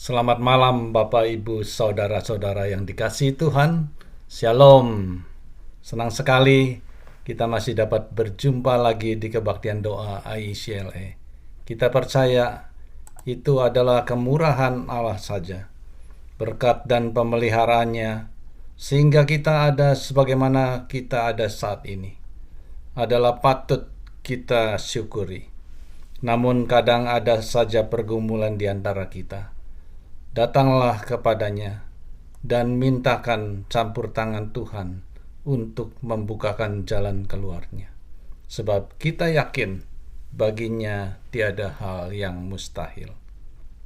Selamat malam Bapak Ibu Saudara-saudara yang dikasihi Tuhan. Shalom. Senang sekali kita masih dapat berjumpa lagi di kebaktian doa ICLA. Kita percaya itu adalah kemurahan Allah saja, berkat dan pemeliharaannya, sehingga kita ada sebagaimana kita ada saat ini. Adalah patut kita syukuri. Namun kadang ada saja pergumulan di antara kita. Datanglah kepadanya dan mintakan campur tangan Tuhan untuk membukakan jalan keluarnya. Sebab kita yakin baginya tiada hal yang mustahil.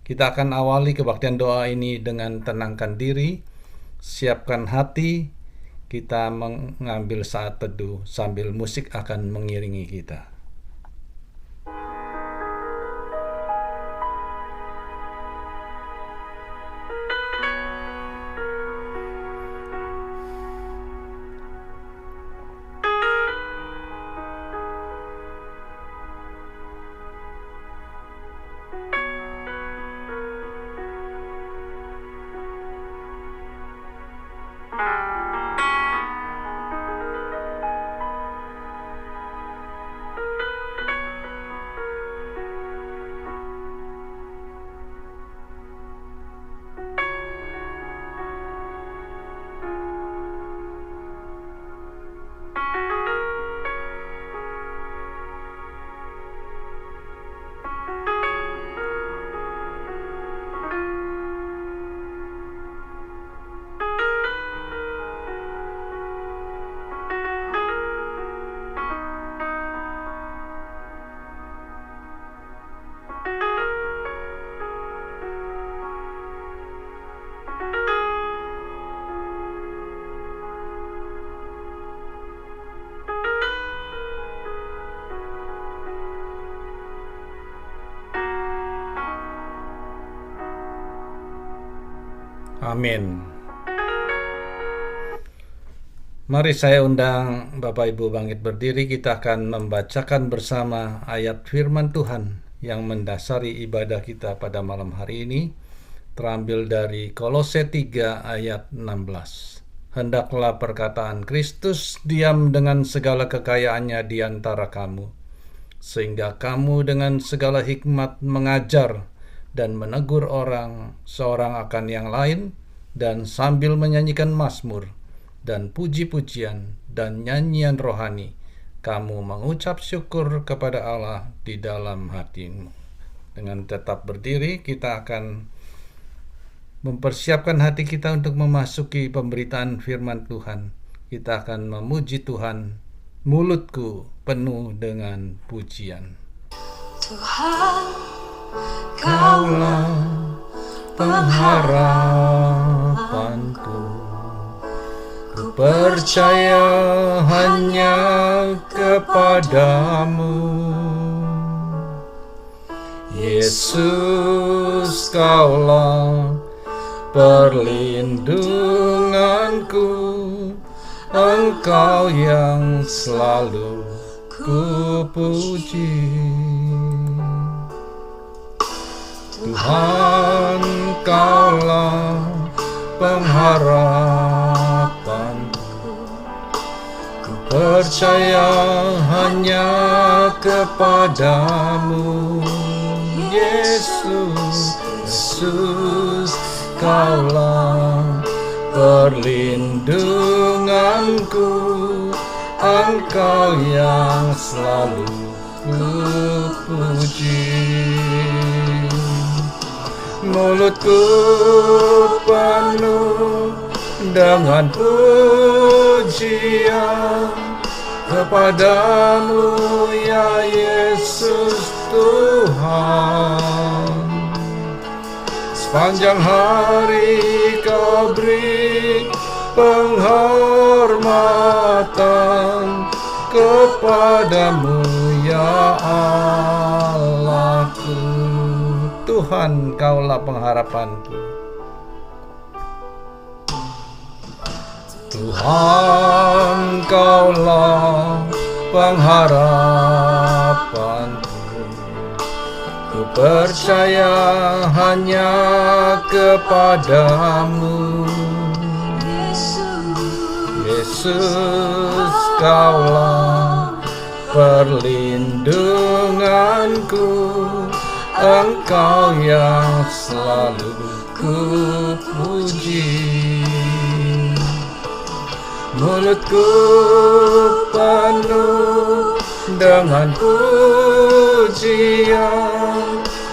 Kita akan awali kebaktian doa ini dengan tenangkan diri, siapkan hati, kita mengambil saat teduh sambil musik akan mengiringi kita. Amin. Mari saya undang Bapak Ibu bangkit berdiri. Kita akan membacakan bersama ayat firman Tuhan yang mendasari ibadah kita pada malam hari ini, terambil dari Kolose 3 ayat 16. Hendaklah perkataan Kristus diam dengan segala kekayaannya di antara kamu, sehingga kamu dengan segala hikmat mengajar dan menegur orang seorang akan yang lain, dan sambil menyanyikan mazmur dan puji-pujian dan nyanyian rohani, kamu mengucap syukur kepada Allah di dalam hatimu. Dengan tetap berdiri, kita akan mempersiapkan hati kita untuk memasuki pemberitaan firman Tuhan. Kita akan memuji Tuhan, mulutku penuh dengan pujian. Tuhan, Kaulah pengharapanku, ku percaya hanya kepadamu. Yesus, Kaulah perlindunganku, Engkau yang selalu ku puji. Tuhan, Kaulah pengharapanku, ku percaya hanya kepadamu. Yesus, Yesus, Kaulah perlindunganku, Engkau yang selalu ku puji. Mulutku penuh dengan pujian kepadamu, ya Yesus Tuhan. Sepanjang hari Kau beri penghormatan kepadamu, ya Allahku. Tuhan, Kaulah pengharapanku. Tuhan, Kaulah pengharapanku, ku Ku percaya hanya kepadamu, Yesus, Kaulah perlindunganku, Engkau yang selalu ku puji. Mulutku penuh dengan pujian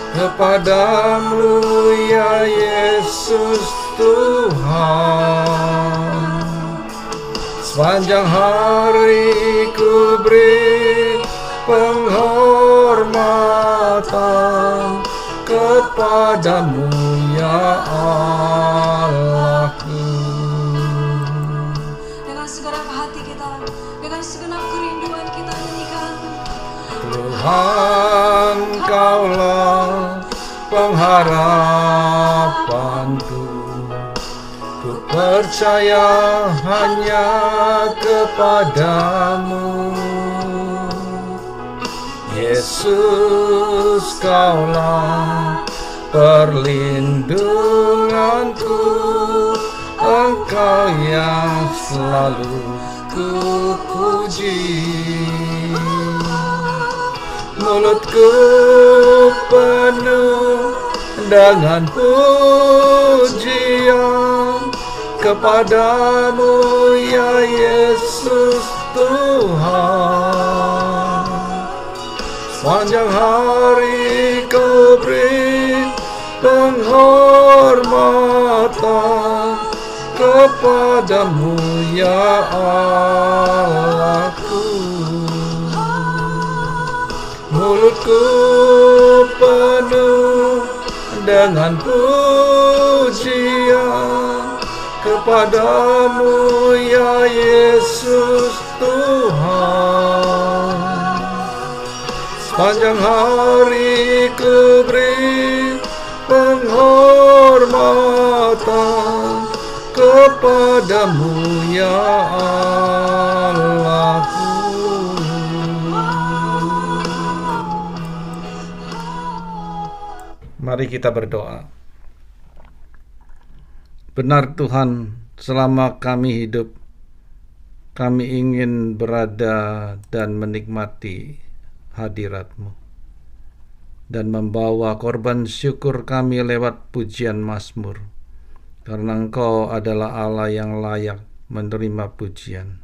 kepadamu, ya Yesus Tuhan. Sepanjang hari ku beri penghormatan kepadamu, ya Allahku. Dengan segenap hati kita, dengan segenap kerinduan kita nyanyikan. Tuhan, Kaulah pengharapanku. Ku percaya hanya kepadamu, Yesus, Kaulah perlindunganku, Engkau yang selalu ku puji. Mulutku penuh dengan pujian kepadamu, ya Yesus Tuhan. Sepanjang hari ku beri penghormatan kepadamu, ya Allahku. Mulutku penuh dengan pujian kepadamu, ya Yesus Tuhan. Sepanjang hari ku beri penghormatan kepadamu, ya Allahku. Mari kita berdoa. Benar Tuhan, selama kami hidup, kami ingin berada dan menikmati hadirat-Mu dan membawa korban syukur kami lewat pujian Mazmur, karena Engkau adalah Allah yang layak menerima pujian.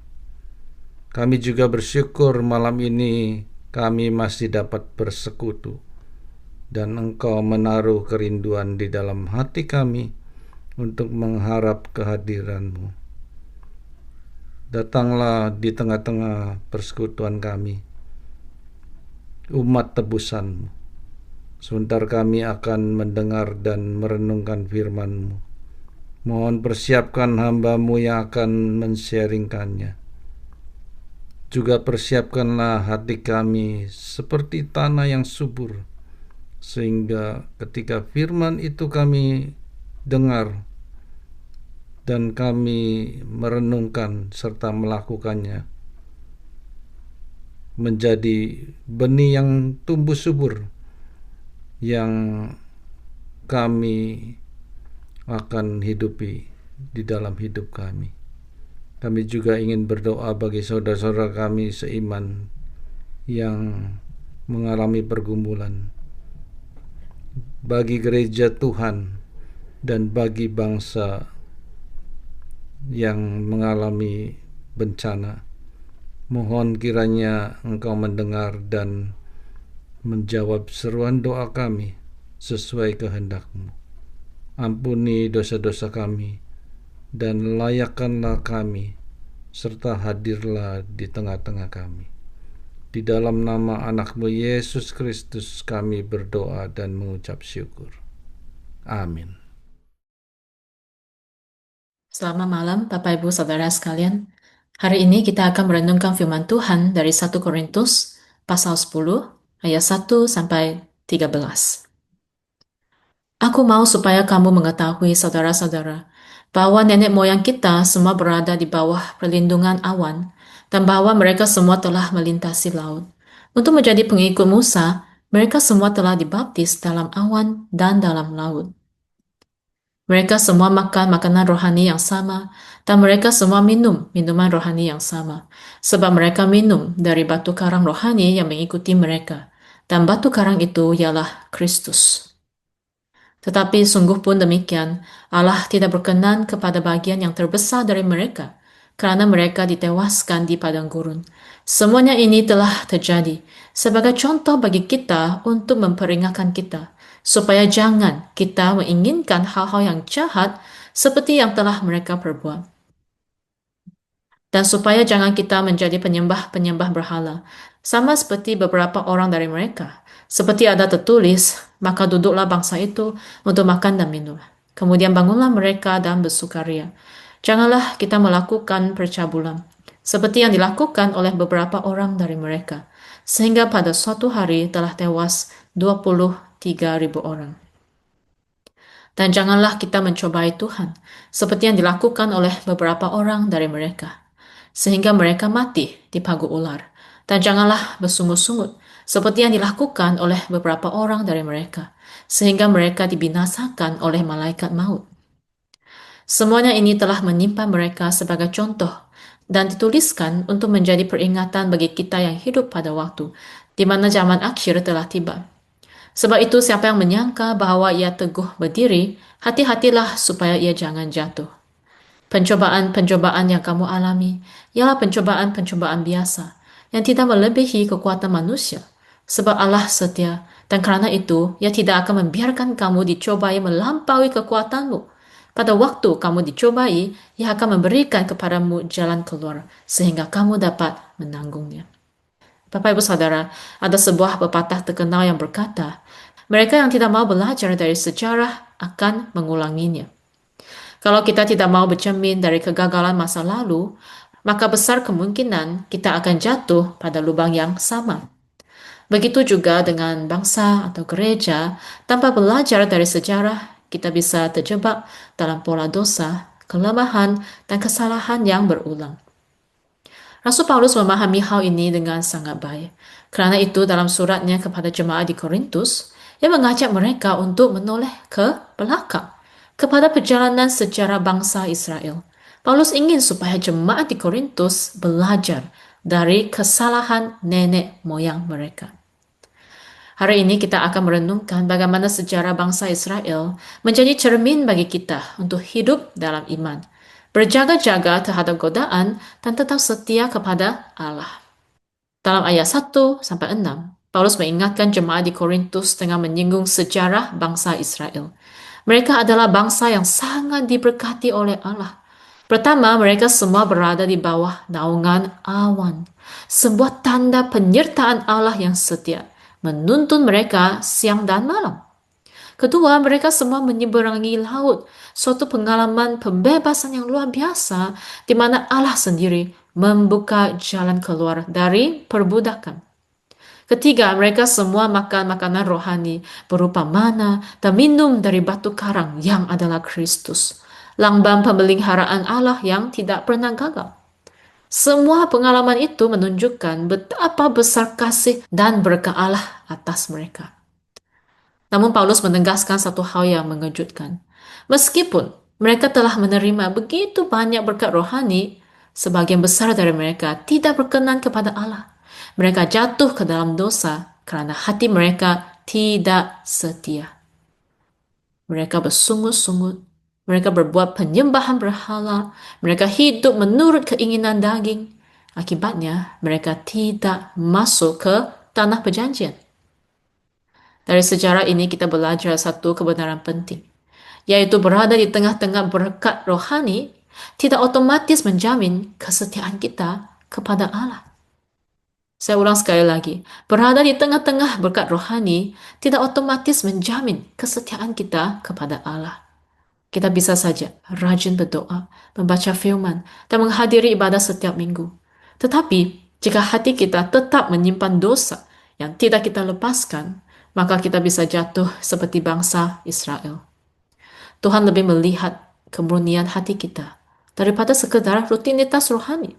Kami juga bersyukur malam ini kami masih dapat bersekutu, dan Engkau menaruh kerinduan di dalam hati kami untuk mengharap kehadiran-Mu. Datanglah di tengah-tengah persekutuan kami, umat tebusan-Mu. Sebentar kami akan mendengar dan merenungkan firman-Mu. Mohon persiapkan hamba-Mu yang akan men-sharingkannya. Juga persiapkanlah hati kami seperti tanah yang subur, sehingga ketika firman itu kami dengar dan kami merenungkan serta melakukannya, menjadi benih yang tumbuh subur yang kami akan hidupi di dalam hidup kami. Kami juga ingin berdoa bagi saudara-saudara kami seiman yang mengalami pergumulan, bagi gereja Tuhan dan bagi bangsa yang mengalami bencana. Mohon kiranya Engkau mendengar dan menjawab seruan doa kami sesuai kehendak-Mu. Ampuni dosa-dosa kami dan layakkanlah kami serta hadirlah di tengah-tengah kami. Di dalam nama anak-Mu Yesus Kristus kami berdoa dan mengucap syukur. Amin. Selamat malam Bapak Ibu Saudara sekalian. Hari ini kita akan merenungkan firman Tuhan dari 1 Korintus pasal 10 ayat 1 sampai 13. Aku mau supaya kamu mengetahui saudara-saudara bahwa nenek moyang kita semua berada di bawah perlindungan awan dan bahwa mereka semua telah melintasi laut untuk menjadi pengikut Musa Mereka semua telah dibaptis dalam awan dan dalam laut. Mereka semua makan makanan rohani yang sama, dan mereka semua minum minuman rohani yang sama, sebab mereka minum dari batu karang rohani yang mengikuti mereka, dan batu karang itu ialah Kristus. Tetapi sungguh pun demikian, Allah tidak berkenan kepada bagian yang terbesar dari mereka, kerana mereka ditewaskan di padang gurun. Semuanya ini telah terjadi sebagai contoh bagi kita untuk memperingatkan kita, supaya jangan kita menginginkan hal-hal yang jahat seperti yang telah mereka perbuat. Dan supaya jangan kita menjadi penyembah-penyembah berhala, sama seperti beberapa orang dari mereka. Seperti ada tertulis, maka duduklah bangsa itu untuk makan dan minum. Kemudian bangunlah mereka dan bersukaria. Janganlah kita melakukan percabulan, seperti yang dilakukan oleh beberapa orang dari mereka, sehingga pada suatu hari telah tewas 23.000 orang. Dan janganlah kita mencobai Tuhan, seperti yang dilakukan oleh beberapa orang dari mereka, sehingga mereka mati di pagu ular. Dan janganlah bersungut-sungut, seperti yang dilakukan oleh beberapa orang dari mereka, sehingga mereka dibinasakan oleh malaikat maut. Semuanya ini telah menimpa mereka sebagai contoh, dan dituliskan untuk menjadi peringatan bagi kita yang hidup pada waktu, di mana zaman akhir telah tiba. Sebab itu siapa yang menyangka bahwa ia teguh berdiri, hati-hatilah supaya ia jangan jatuh. Pencobaan-pencobaan yang kamu alami ialah pencobaan-pencobaan biasa yang tidak melebihi kekuatan manusia. Sebab Allah setia, dan kerana itu ia tidak akan membiarkan kamu dicobai melampaui kekuatanmu. Pada waktu kamu dicobai, ia akan memberikan kepadamu jalan keluar sehingga kamu dapat menanggungnya. Bapak Ibu Saudara, ada sebuah pepatah terkenal yang berkata, mereka yang tidak mau belajar dari sejarah akan mengulanginya. Kalau kita tidak mau bercermin dari kegagalan masa lalu, maka besar kemungkinan kita akan jatuh pada lubang yang sama. Begitu juga dengan bangsa atau gereja, tanpa belajar dari sejarah, kita bisa terjebak dalam pola dosa, kelemahan, dan kesalahan yang berulang. Rasul Paulus memahami hal ini dengan sangat baik. Kerana itu dalam suratnya kepada jemaat di Korintus, ia mengajak mereka untuk menoleh ke belakang kepada perjalanan sejarah bangsa Israel. Paulus ingin supaya jemaat di Korintus belajar dari kesalahan nenek moyang mereka. Hari ini kita akan merenungkan bagaimana sejarah bangsa Israel menjadi cermin bagi kita untuk hidup dalam iman, berjaga-jaga terhadap godaan dan tetap setia kepada Allah. Dalam ayat 1-6, Paulus mengingatkan jemaat di Korintus dengan menyinggung sejarah bangsa Israel. Mereka adalah bangsa yang sangat diberkati oleh Allah. Pertama, mereka semua berada di bawah naungan awan, sebuah tanda penyertaan Allah yang setia, menuntun mereka siang dan malam. Kedua, mereka semua menyeberangi laut, suatu pengalaman pembebasan yang luar biasa, di mana Allah sendiri membuka jalan keluar dari perbudakan. Ketiga, mereka semua makan makanan rohani berupa mana dan minum dari batu karang yang adalah Kristus, lambang pemeliharaan Allah yang tidak pernah gagal. Semua pengalaman itu menunjukkan betapa besar kasih dan berkah Allah atas mereka. Namun Paulus menegaskan satu hal yang mengejutkan. Meskipun mereka telah menerima begitu banyak berkat rohani, sebagian besar dari mereka tidak berkenan kepada Allah. Mereka jatuh ke dalam dosa kerana hati mereka tidak setia. Mereka bersungut-sungut, mereka berbuat penyembahan berhala, mereka hidup menurut keinginan daging. Akibatnya, mereka tidak masuk ke tanah perjanjian. Dari sejarah ini kita belajar satu kebenaran penting, yaitu berada di tengah-tengah berkat rohani tidak otomatis menjamin kesetiaan kita kepada Allah. Saya ulang sekali lagi, berada di tengah-tengah berkat rohani tidak otomatis menjamin kesetiaan kita kepada Allah. Kita bisa saja rajin berdoa, membaca firman, dan menghadiri ibadah setiap minggu. Tetapi, jika hati kita tetap menyimpan dosa yang tidak kita lepaskan, maka kita bisa jatuh seperti bangsa Israel. Tuhan lebih melihat kemurnian hati kita daripada sekedar rutinitas rohani.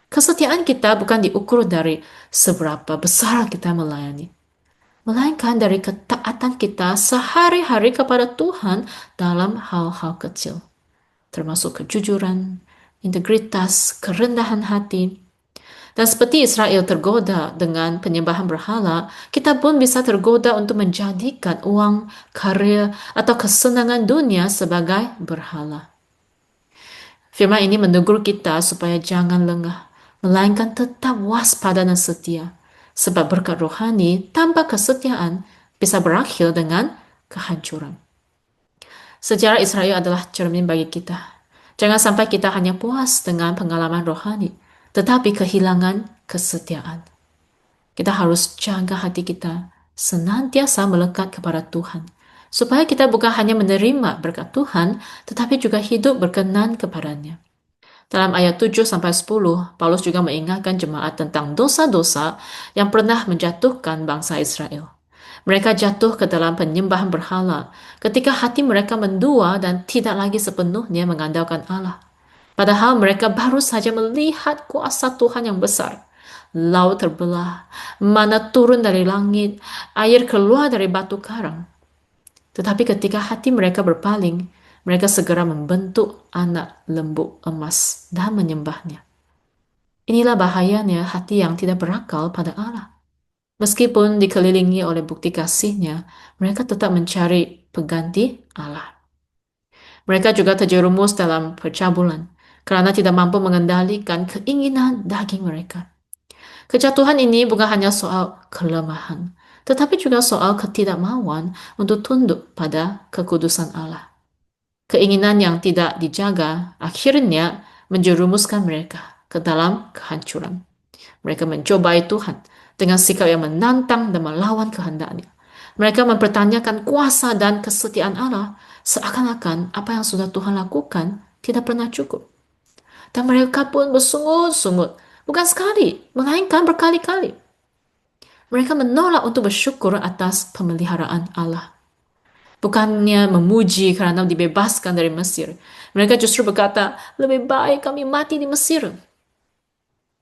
Kesetiaan kita bukan diukur dari seberapa besar kita melayani, melainkan dari ketaatan kita sehari-hari kepada Tuhan dalam hal-hal kecil, termasuk kejujuran, integritas, kerendahan hati. Dan seperti Israel tergoda dengan penyembahan berhala, kita pun bisa tergoda untuk menjadikan uang, karya, atau kesenangan dunia sebagai berhala. Firman ini menegur kita supaya jangan lengah, melainkan tetap waspada dan setia. Sebab berkat rohani tanpa kesetiaan bisa berakhir dengan kehancuran. Sejarah Israel adalah cermin bagi kita. Jangan sampai kita hanya puas dengan pengalaman rohani, tetapi kehilangan kesetiaan. Kita harus jaga hati kita senantiasa melekat kepada Tuhan, supaya kita bukan hanya menerima berkat Tuhan, tetapi juga hidup berkenan kepadanya. Dalam ayat 7-10, Paulus juga mengingatkan jemaat tentang dosa-dosa yang pernah menjatuhkan bangsa Israel. Mereka jatuh ke dalam penyembahan berhala ketika hati mereka mendua dan tidak lagi sepenuhnya mengandalkan Allah. Padahal mereka baru saja melihat kuasa Tuhan yang besar. Laut terbelah, mana turun dari langit, air keluar dari batu karang. Tetapi ketika hati mereka berpaling, mereka segera membentuk anak lembu emas dan menyembahnya. Inilah bahayanya hati yang tidak berakal pada Allah. Meskipun dikelilingi oleh bukti kasih-Nya, mereka tetap mencari pengganti Allah. Mereka juga terjerumus dalam percabulan karena tidak mampu mengendalikan keinginan daging mereka. Kejatuhan ini bukan hanya soal kelemahan, tetapi juga soal ketidakmauan untuk tunduk pada kekudusan Allah. Keinginan yang tidak dijaga akhirnya menjerumuskan mereka ke dalam kehancuran. Mereka mencobai Tuhan dengan sikap yang menantang dan melawan kehendak-Nya. Mereka mempertanyakan kuasa dan kesetiaan Allah, seakan-akan apa yang sudah Tuhan lakukan tidak pernah cukup. Dan mereka pun bersungut-sungut, bukan sekali, melainkan berkali-kali. Mereka menolak untuk bersyukur atas pemeliharaan Allah. Bukannya memuji karena dibebaskan dari Mesir. Mereka justru berkata, lebih baik kami mati di Mesir.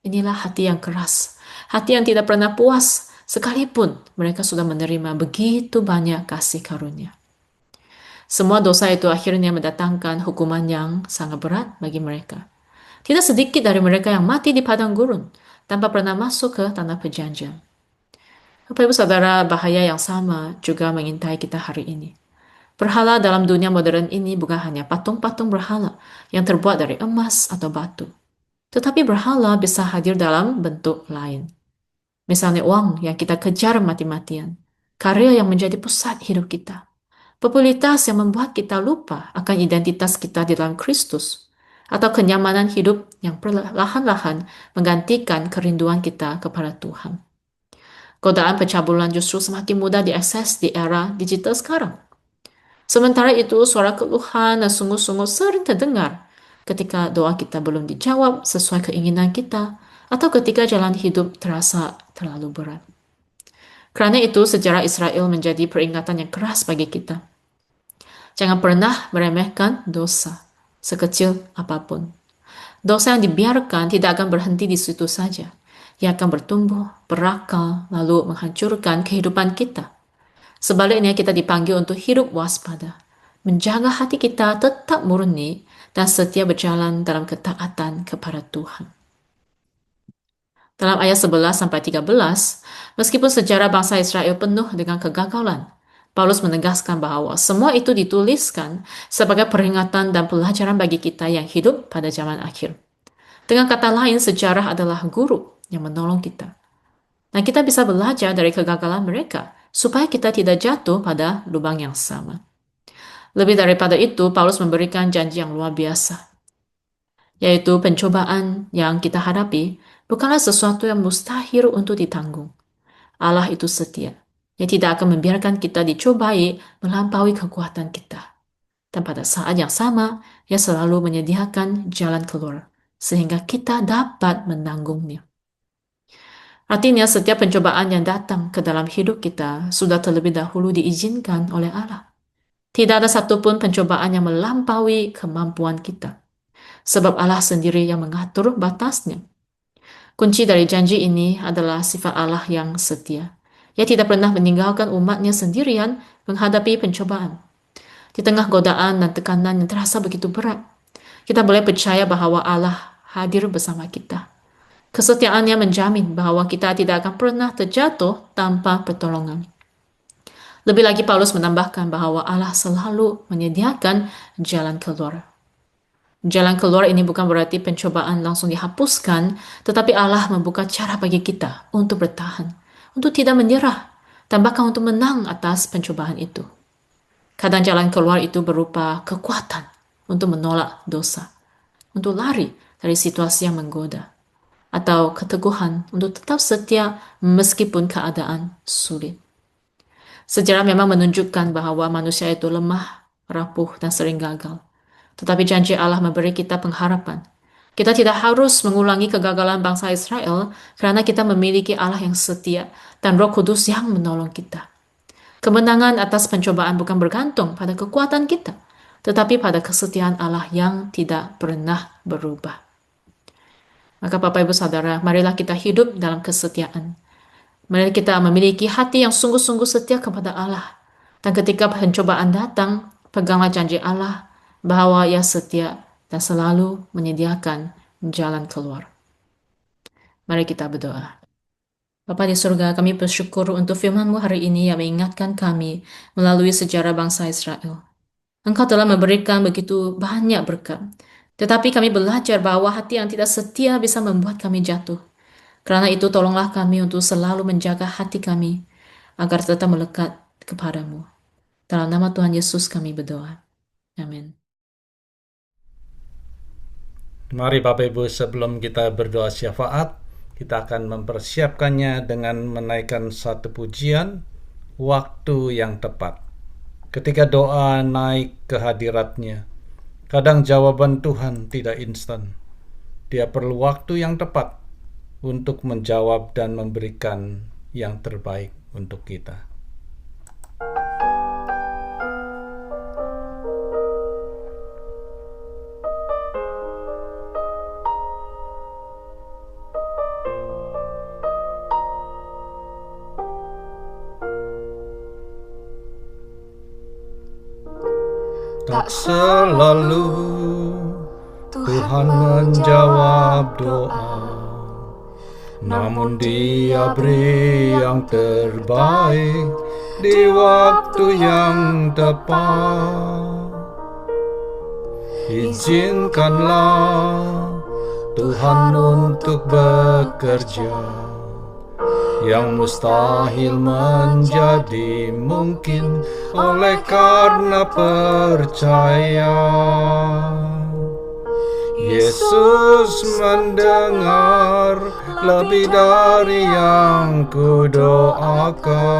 Inilah hati yang keras, hati yang tidak pernah puas, sekalipun mereka sudah menerima begitu banyak kasih karunia. Semua dosa itu akhirnya mendatangkan hukuman yang sangat berat bagi mereka. Tidak sedikit dari mereka yang mati di padang gurun, tanpa pernah masuk ke tanah perjanjian. Bapak Ibu Saudara, bahaya yang sama juga mengintai kita hari ini. Berhala dalam dunia modern ini bukan hanya patung-patung berhala yang terbuat dari emas atau batu. Tetapi berhala bisa hadir dalam bentuk lain. Misalnya uang yang kita kejar mati-matian, karya yang menjadi pusat hidup kita, popularitas yang membuat kita lupa akan identitas kita di dalam Kristus, atau kenyamanan hidup yang perlahan-lahan menggantikan kerinduan kita kepada Tuhan. Godaan pencabulan justru semakin mudah diakses di era digital sekarang. Sementara itu, suara keluhan dan sungut-sungut sering terdengar ketika doa kita belum dijawab sesuai keinginan kita atau ketika jalan hidup terasa terlalu berat. Karena itu, sejarah Israel menjadi peringatan yang keras bagi kita. Jangan pernah meremehkan dosa, sekecil apapun. Dosa yang dibiarkan tidak akan berhenti di situ saja. Ia akan bertumbuh, berakal, lalu menghancurkan kehidupan kita. Sebaliknya kita dipanggil untuk hidup waspada, menjaga hati kita tetap murni dan setia berjalan dalam ketaatan kepada Tuhan. Dalam ayat 11-13, meskipun sejarah bangsa Israel penuh dengan kegagalan, Paulus menegaskan bahwa semua itu dituliskan sebagai peringatan dan pelajaran bagi kita yang hidup pada zaman akhir. Dengan kata lain, sejarah adalah guru yang menolong kita. Dan kita bisa belajar dari kegagalan mereka, supaya kita tidak jatuh pada lubang yang sama. Lebih daripada itu, Paulus memberikan janji yang luar biasa, yaitu pencobaan yang kita hadapi bukanlah sesuatu yang mustahil untuk ditanggung. Allah itu setia. Ia tidak akan membiarkan kita dicobai melampaui kekuatan kita. Dan pada saat yang sama, Ia selalu menyediakan jalan keluar, sehingga kita dapat menanggungnya. Artinya setiap pencobaan yang datang ke dalam hidup kita sudah terlebih dahulu diizinkan oleh Allah. Tidak ada satupun pencobaan yang melampaui kemampuan kita. Sebab Allah sendiri yang mengatur batasnya. Kunci dari janji ini adalah sifat Allah yang setia. Ia tidak pernah meninggalkan umatnya sendirian menghadapi pencobaan. Di tengah godaan dan tekanan yang terasa begitu berat, kita boleh percaya bahwa Allah hadir bersama kita. Kesetiaannya menjamin bahwa kita tidak akan pernah terjatuh tanpa pertolongan. Lebih lagi Paulus menambahkan bahwa Allah selalu menyediakan jalan keluar. Jalan keluar ini bukan berarti pencobaan langsung dihapuskan, tetapi Allah membuka cara bagi kita untuk bertahan, untuk tidak menyerah, dan bahkan untuk menang atas pencobaan itu. Kadang jalan keluar itu berupa kekuatan untuk menolak dosa, untuk lari dari situasi yang menggoda, atau keteguhan untuk tetap setia meskipun keadaan sulit. Sejarah memang menunjukkan bahwa manusia itu lemah, rapuh, dan sering gagal. Tetapi janji Allah memberi kita pengharapan. Kita tidak harus mengulangi kegagalan bangsa Israel karena kita memiliki Allah yang setia dan Roh Kudus yang menolong kita. Kemenangan atas pencobaan bukan bergantung pada kekuatan kita, tetapi pada kesetiaan Allah yang tidak pernah berubah. Maka Bapak Ibu Saudara, marilah kita hidup dalam kesetiaan. Mari kita memiliki hati yang sungguh-sungguh setia kepada Allah. Dan ketika pencobaan datang, peganglah janji Allah bahwa Ia setia dan selalu menyediakan jalan keluar. Mari kita berdoa. Bapa di surga, kami bersyukur untuk firman-Mu hari ini yang mengingatkan kami melalui sejarah bangsa Israel. Engkau telah memberikan begitu banyak berkat. Tetapi kami belajar bahwa hati yang tidak setia bisa membuat kami jatuh. Karena itu tolonglah kami untuk selalu menjaga hati kami agar tetap melekat kepadamu. Dalam nama Tuhan Yesus kami berdoa. Amin. Mari Bapak Ibu, sebelum kita berdoa syafaat, kita akan mempersiapkannya dengan menaikkan satu pujian, waktu yang tepat. Ketika doa naik ke hadiratnya, kadang jawaban Tuhan tidak instan. Dia perlu waktu yang tepat untuk menjawab dan memberikan yang terbaik untuk kita. Tak selalu Tuhan menjawab doa, namun Dia beri yang terbaik di waktu yang tepat. Izinkanlah Tuhan untuk bekerja, yang mustahil menjadi mungkin oleh karena percaya. Yesus mendengar lebih dari yang kudoakan.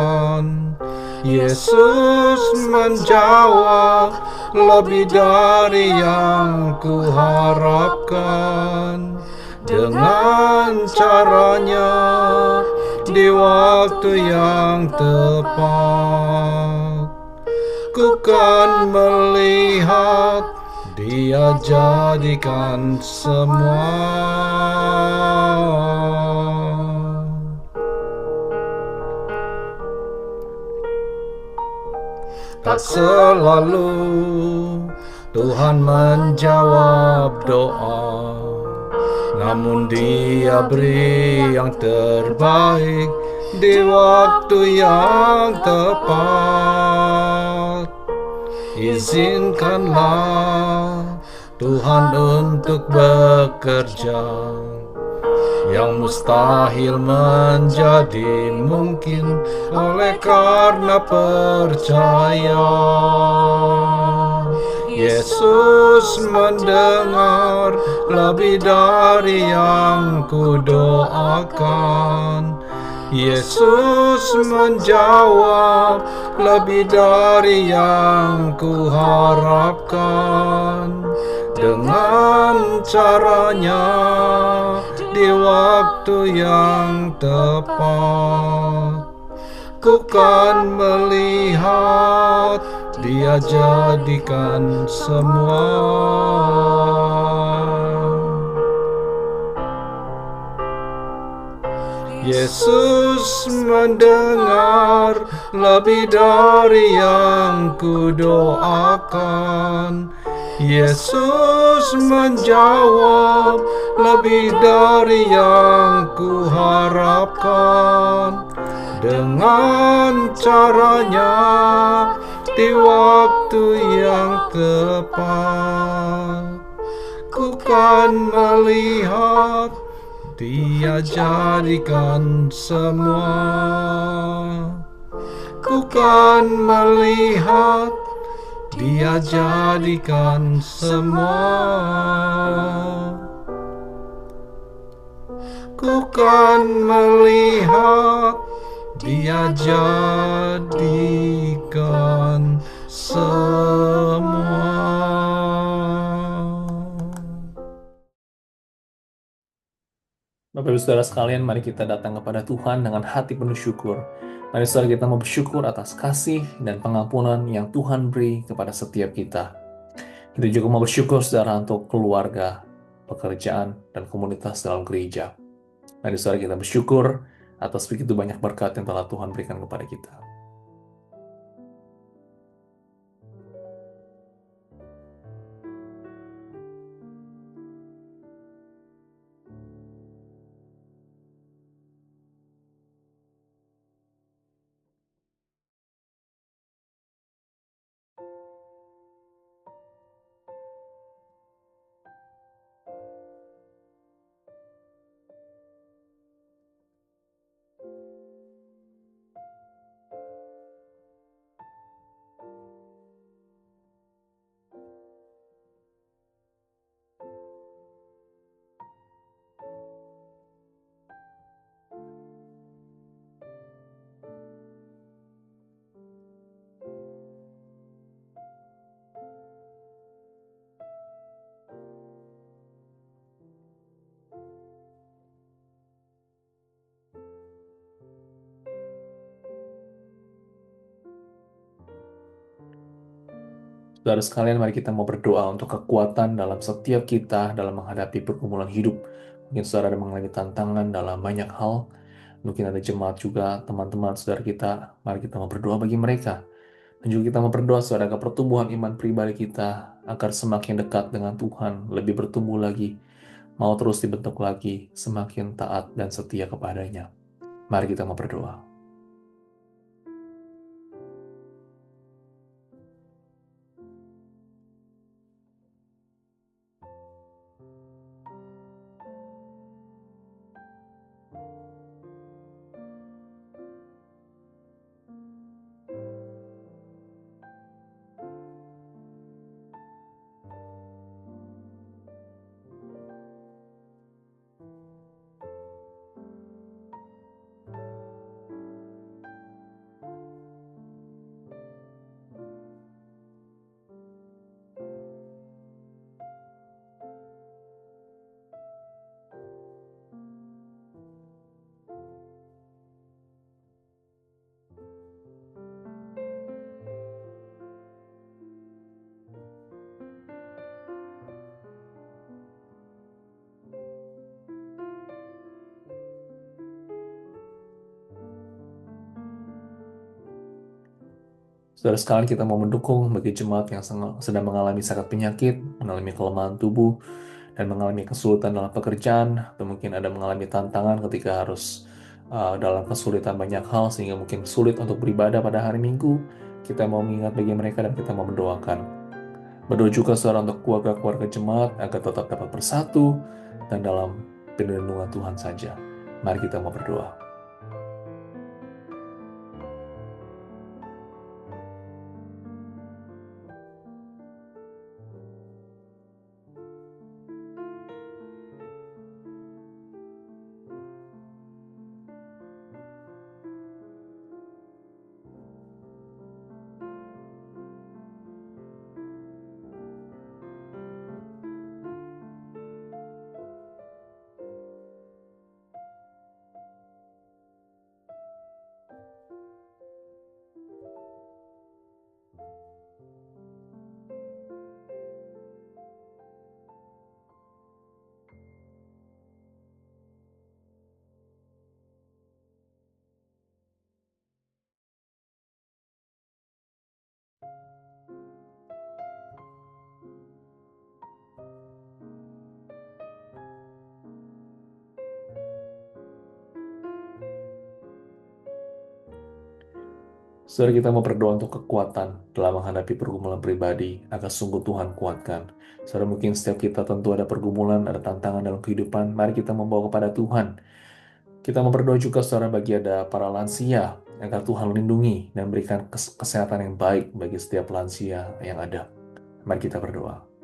Yesus menjawab lebih dari yang kuharapkan. Dengan caranya di waktu yang tepat, ku kan melihat Dia jadikan semua. Tak selalu Tuhan menjawab doa, namun Dia beri yang terbaik di waktu yang tepat. Izinkanlah Tuhan untuk bekerja, yang mustahil menjadi mungkin oleh karena percaya. Yesus mendengar lebih dari yang kudoakan. Yesus menjawab lebih dari yang kuharapkan. Dengan caranya di waktu yang tepat, ku kan melihat Dia jadikan semua. Yesus mendengar lebih dari yang kudoakan. Yesus menjawab lebih dari yang kuharapkan. Dengan caranya di waktu yang tepat, ku kan melihat Dia jadikan semua. Ku kan melihat Dia jadikan semua. Ku kan melihat Dia jadikan semua. Bapak Ibu Saudara sekalian, mari kita datang kepada Tuhan dengan hati penuh syukur. Mari saudara kita mau bersyukur atas kasih dan pengampunan yang Tuhan beri kepada setiap kita. Kita juga mau bersyukur saudara untuk keluarga, pekerjaan, dan komunitas dalam gereja. Mari saudara kita bersyukur atas begitu banyak berkat yang telah Tuhan berikan kepada kita. Saudara sekalian, mari kita mau berdoa untuk kekuatan dalam setiap kita dalam menghadapi pergumulan hidup. Mungkin saudara ada mengalami tantangan dalam banyak hal. Mungkin ada jemaat juga, teman-teman saudara kita. Mari kita mau berdoa bagi mereka. Dan juga kita mau berdoa saudara agar pertumbuhan iman pribadi kita agar semakin dekat dengan Tuhan, lebih bertumbuh lagi, mau terus dibentuk lagi, semakin taat dan setia kepadanya. Mari kita mau berdoa. Saudara sekalian, kita mau mendukung bagi jemaat yang sedang mengalami sakit penyakit, mengalami kelemahan tubuh, dan mengalami kesulitan dalam pekerjaan, atau mungkin ada mengalami tantangan ketika harus dalam kesulitan banyak hal, sehingga mungkin sulit untuk beribadah pada hari Minggu. Kita mau mengingat bagi mereka dan kita mau mendoakan. Berdoa juga saudara untuk keluarga-keluarga jemaat agar tetap dapat bersatu dan dalam perlindungan Tuhan saja. Mari kita mau berdoa. Saudara, kita mau berdoa untuk kekuatan dalam menghadapi pergumulan pribadi, agar sungguh Tuhan kuatkan. Saudara, mungkin setiap kita tentu ada pergumulan, ada tantangan dalam kehidupan, mari kita membawa kepada Tuhan. Kita mau berdoa juga saudara bagi ada para lansia, agar Tuhan lindungi dan berikan kesehatan yang baik bagi setiap lansia yang ada. Mari kita berdoa.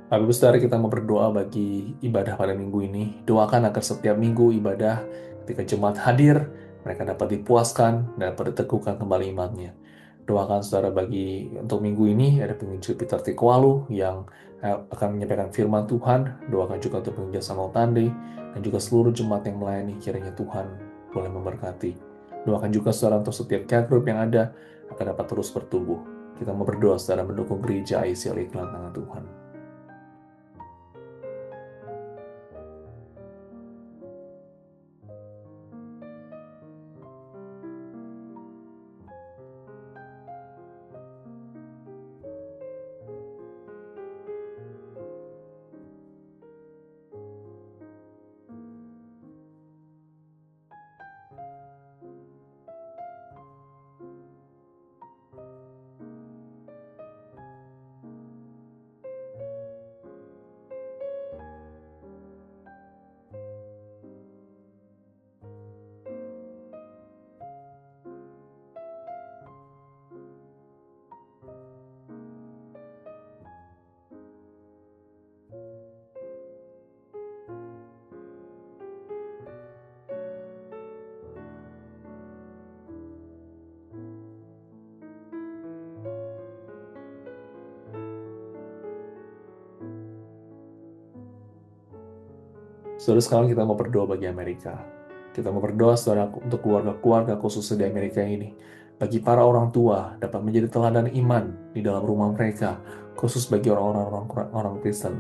Bapak Ibu Saudara, kita mau berdoa bagi ibadah pada minggu ini. Doakan agar setiap minggu ibadah ketika jemaat hadir, mereka dapat dipuaskan dan dapat diteguhkan kembali imannya. Doakan saudara bagi untuk minggu ini ada penginjil Peter Tikwalu yang akan menyampaikan firman Tuhan. Doakan juga untuk penginjil Samuel Tande dan juga seluruh jemaat yang melayani, kiranya Tuhan boleh memberkati. Doakan juga saudara untuk setiap care group yang ada akan dapat terus bertumbuh. Kita mau berdoa saudara mendukung gereja ICL Iklan Tangan Tuhan. Saudara, sekarang kita mau berdoa bagi Amerika. Kita mau berdoa saudara untuk keluarga-keluarga khususnya di Amerika ini. Bagi para orang tua dapat menjadi teladan iman di dalam rumah mereka, khusus bagi orang Kristen.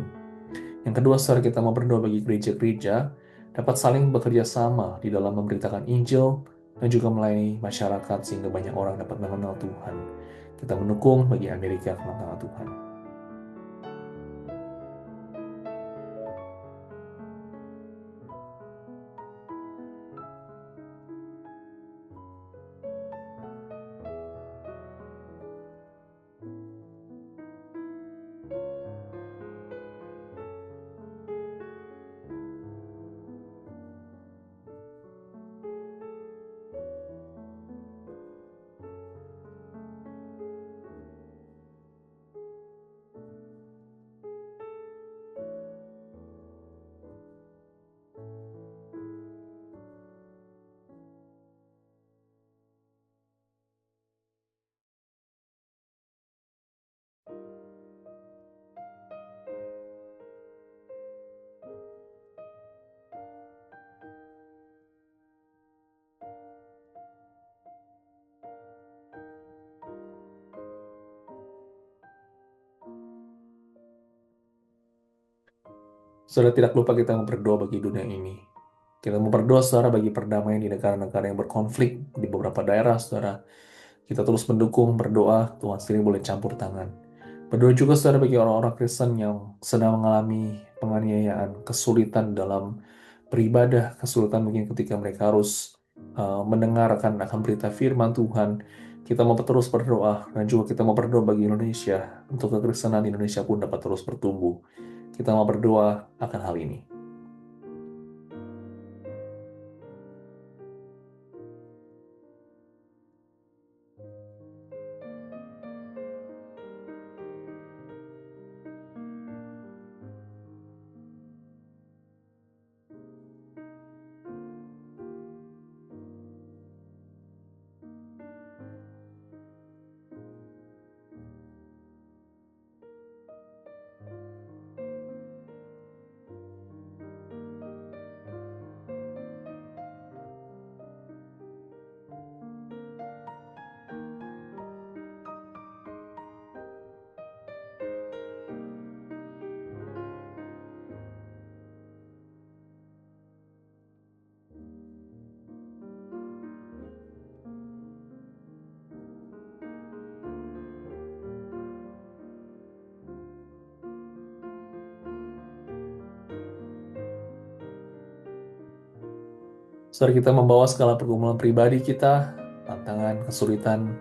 Yang kedua, saudara, kita mau berdoa bagi gereja-gereja dapat saling bekerja sama di dalam memberitakan Injil dan juga melayani masyarakat sehingga banyak orang dapat mengenal Tuhan. Kita mendukung bagi Amerika karena Tuhan. Saudara, tidak lupa kita mau berdoa bagi dunia ini. Kita mau berdoa, saudara, bagi perdamaian di negara-negara yang berkonflik di beberapa daerah, saudara. Kita terus mendukung, berdoa, Tuhan sendiri boleh campur tangan. Berdoa juga, saudara, bagi orang-orang Kristen yang sedang mengalami penganiayaan, kesulitan dalam beribadah, kesulitan mungkin ketika mereka harus mendengarkan akan berita firman Tuhan. Kita mau terus berdoa, dan juga kita mau berdoa bagi Indonesia, untuk kekristenan di Indonesia pun dapat terus bertumbuh. Kita mau berdoa akan hal ini. Saudara, kita membawa segala pergumulan pribadi kita, tantangan, kesulitan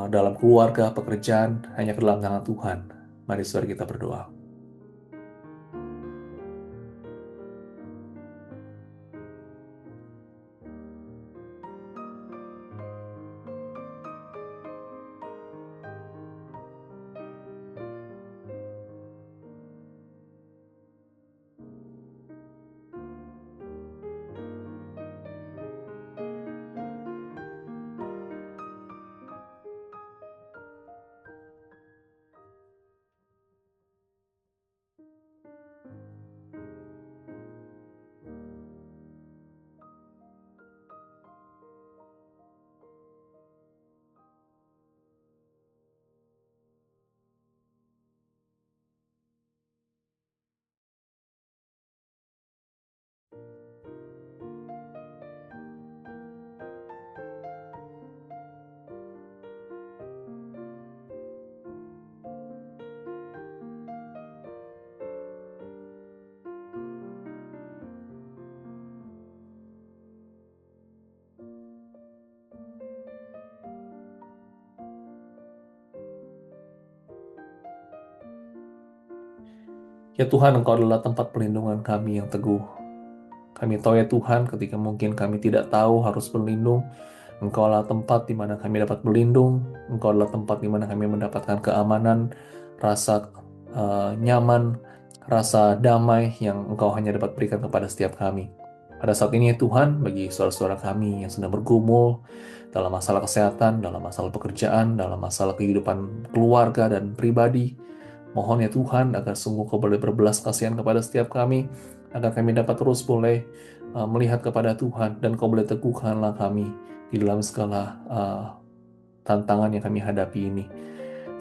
dalam keluarga, pekerjaan, hanya ke dalam tangan Tuhan. Mari saudara kita berdoa. Ya Tuhan, Engkau adalah tempat perlindungan kami yang teguh. Kami tahu ya Tuhan, ketika mungkin kami tidak tahu harus berlindung, Engkau adalah tempat di mana kami dapat berlindung. Engkau adalah tempat di mana kami mendapatkan keamanan, rasa nyaman, rasa damai yang Engkau hanya dapat berikan kepada setiap kami. Pada saat ini ya Tuhan, bagi saudara-saudara kami yang sedang bergumul dalam masalah kesehatan, dalam masalah pekerjaan, dalam masalah kehidupan keluarga dan pribadi, mohon ya Tuhan agar sungguh Kau boleh berbelas kasihan kepada setiap kami, agar kami dapat terus boleh melihat kepada Tuhan, dan Kau boleh teguhkanlah kami di dalam segala tantangan yang kami hadapi ini.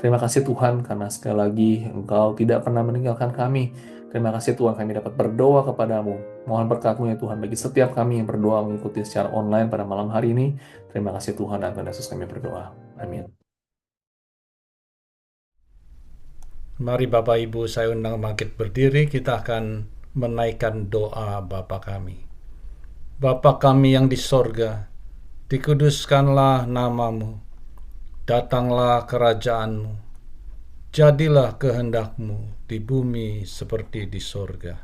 Terima kasih Tuhan, karena sekali lagi Engkau tidak pernah meninggalkan kami. Terima kasih Tuhan, kami dapat berdoa kepadamu. Mohon berkat-Mu ya Tuhan bagi setiap kami yang berdoa mengikuti secara online pada malam hari ini. Terima kasih Tuhan, dan Yesus kami berdoa. Amin. Mari Bapak Ibu saya undang bangkit berdiri, kita akan menaikkan doa Bapa kami. Bapa kami yang di sorga, dikuduskanlah nama-Mu, datanglah kerajaan-Mu, jadilah kehendak-Mu di bumi seperti di sorga.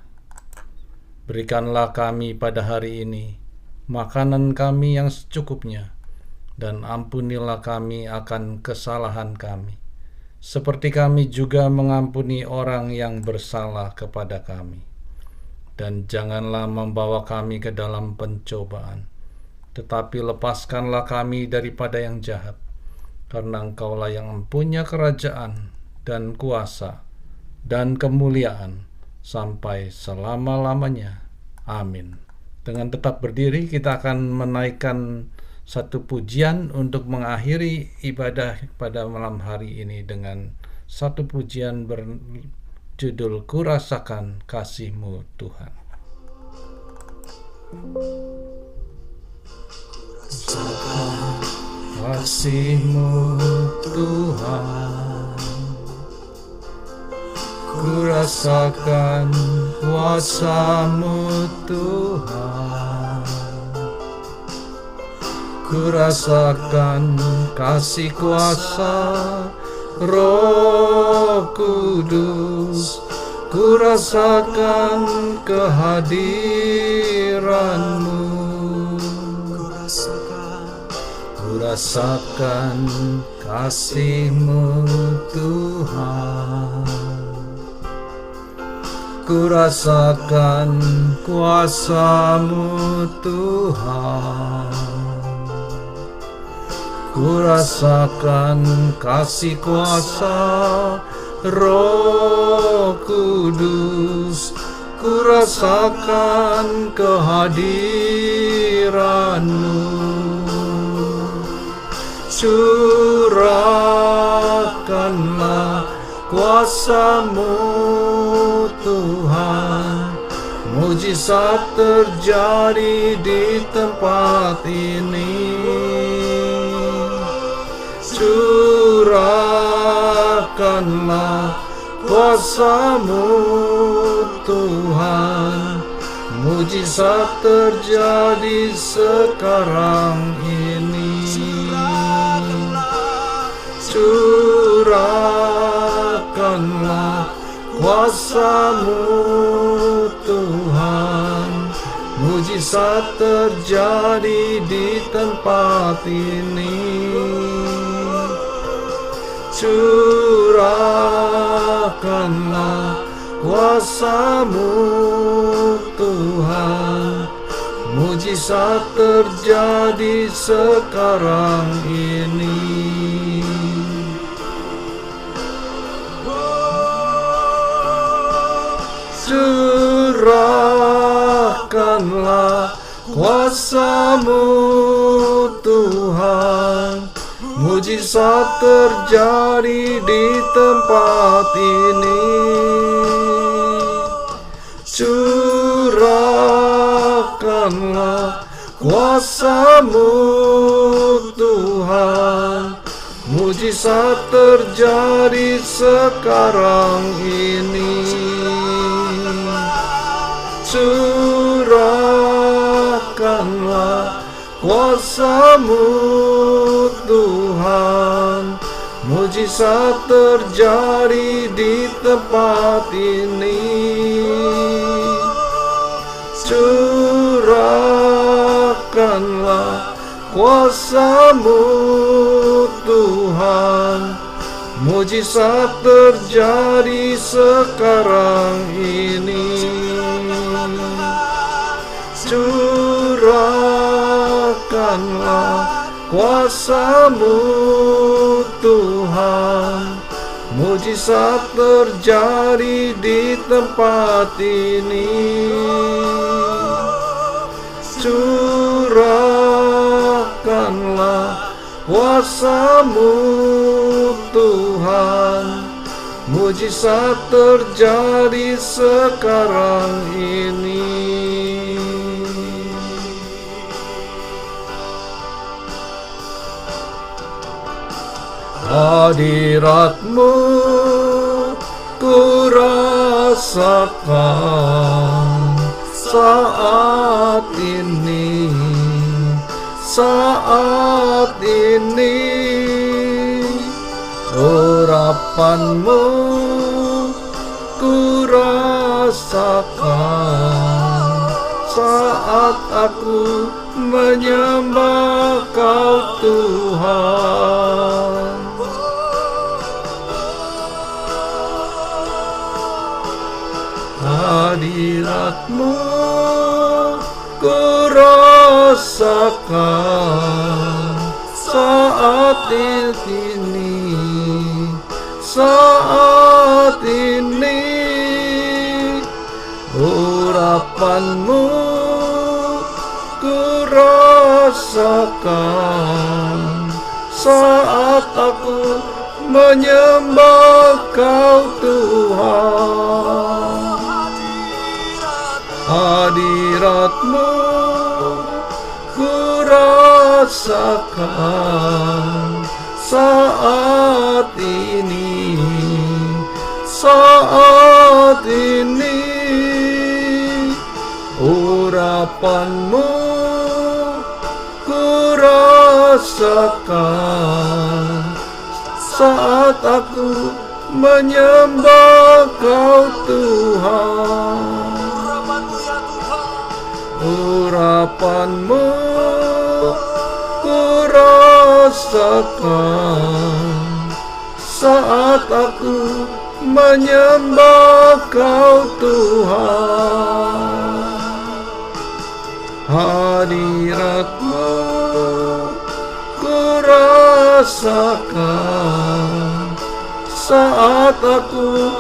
Berikanlah kami pada hari ini makanan kami yang secukupnya, dan ampunilah kami akan kesalahan kami, seperti kami juga mengampuni orang yang bersalah kepada kami. Dan janganlah membawa kami ke dalam pencobaan, tetapi lepaskanlah kami daripada yang jahat, karena Engkaulah yang mempunyai kerajaan dan kuasa dan kemuliaan sampai selama-lamanya. Amin. Dengan tetap berdiri, kita akan menaikkan satu pujian untuk mengakhiri ibadah pada malam hari ini dengan satu pujian berjudul Kurasakan Kasih-Mu Tuhan. Kurasakan kasih-Mu Tuhan, kurasakan kuasa-Mu Tuhan, kurasakan kasih kuasa Roh Kudus, kurasakan kehadiran-Mu, kurasakan kasih-Mu Tuhan, kurasakan kuasa-Mu Tuhan, kurasakan kasih kuasa Roh Kudus, kurasakan kehadiran-Mu. Curahkanlah kuasa-Mu Tuhan, mujizat terjadi di tempat ini. Curahkanlah kuasa-Mu Tuhan, mujizat terjadi sekarang ini. Curahkanlah kuasa-Mu Tuhan, mujizat terjadi di tempat ini. Curahkanlah kuasa-Mu Tuhan, mujizat terjadi sekarang ini. Curahkanlah kuasa-Mu Tuhan, mujizat terjadi di tempat ini. Curahkanlah kuasa-Mu Tuhan, mujizat terjadi sekarang ini. Curahkanlah kuasa-Mu Tuhan, mujizat terjadi di tempat ini. Curahkanlah kuasa-Mu Tuhan, mujizat terjadi sekarang ini. Curahkanlah kuasa-Mu Tuhan, mujizat terjadi di tempat ini. Curahkanlah kuasa-Mu Tuhan, mujizat terjadi sekarang ini. Hadirat-Mu ku rasakan saat ini, saat ini. Urapan-Mu ku rasakan saat aku menyembah Kau Tuhan. Hadirat-Mu ku rasakan saat ini, saat ini. Urapan-Mu ku rasakan saat aku menyembah Kau Tuhan. Hadirat-Mu ku rasakan saat ini, saat ini. Urapan-Mu ku rasakan saat aku menyembah Kau Tuhan. Urapan-Mu ku rasakan saat aku menyembah Kau Tuhan. Hadirat-Mu ku rasakan saat aku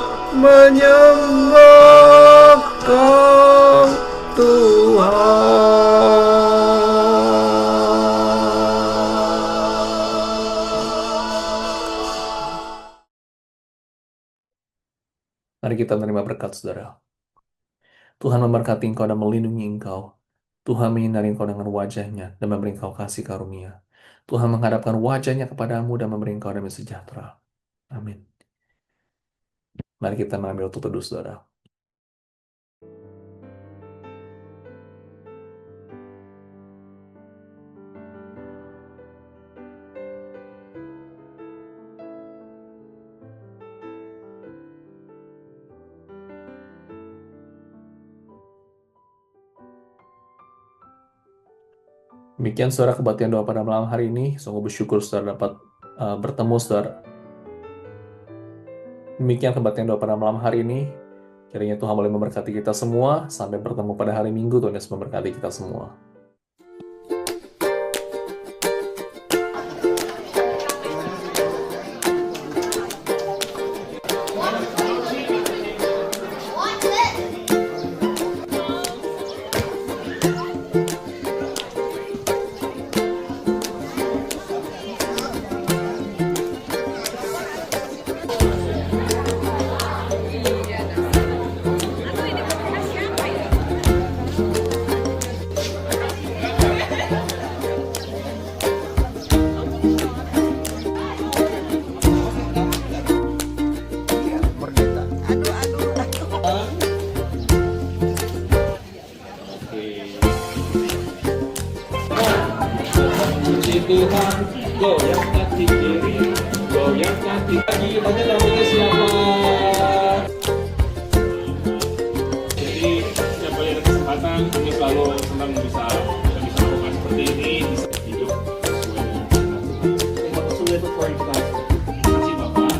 menyembah Kau Mari kita menerima berkat, saudara. Tuhan memberkati engkau dan melindungi engkau. Tuhan menyinari engkau dengan wajah-Nya dan memberi engkau kasih karunia. Tuhan menghadapkan wajah-Nya kepadamu dan memberi engkau damai sejahtera. Amin. Mari kita mengambil waktu teduh, saudara. Demikian saudara kebaktian doa pada malam hari ini. Sungguh bersyukur saudara dapat bertemu saudara. Demikian kebaktian doa pada malam hari ini. Kiranya Tuhan boleh memberkati kita semua. Sampai bertemu pada hari Minggu. Tuhan Yesus memberkati kita semua. Tuhan, goyang kaki kiri, goyang kaki kaki, tanya namanya siapa? Jadi setiap kali ada kesempatan, kami selalu senang bisa melakukan seperti ini, bisa hidup sesuai dengan firman Tuhan. Terima kasih Bapak. Terima kasih Bapak.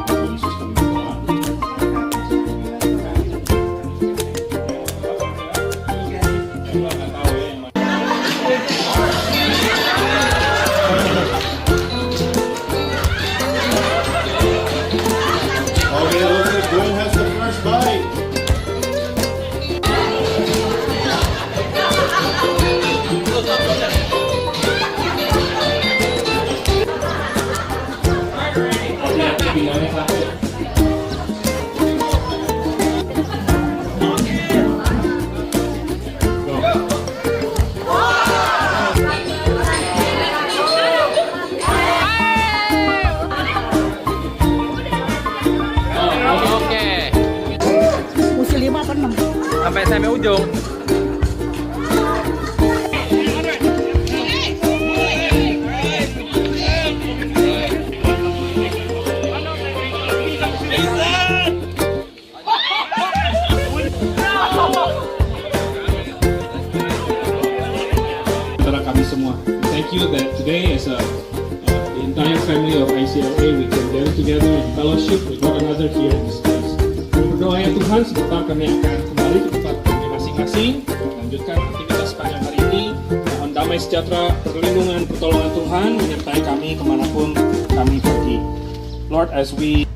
Dalam Yesus kami berdoa. Saya nggak tahu ya yang Okay, look at Gwen has the first bite. pilihannya satu. Mesti 5 atau 6? Sampai ujung. Antara kami semua. Thank you that today as the entire family of ICLA we can gather together in fellowship with one another here in this place. Kami berdoa ya Tuhan, sebentar kami akan kembali ke tempat kami masing-masing, lanjutkan aktivitas sepanjang hari ini. Mohon damai sejahtera, perlindungan, pertolongan Tuhan menyertai kami kemanapun kami pergi. Lord, as we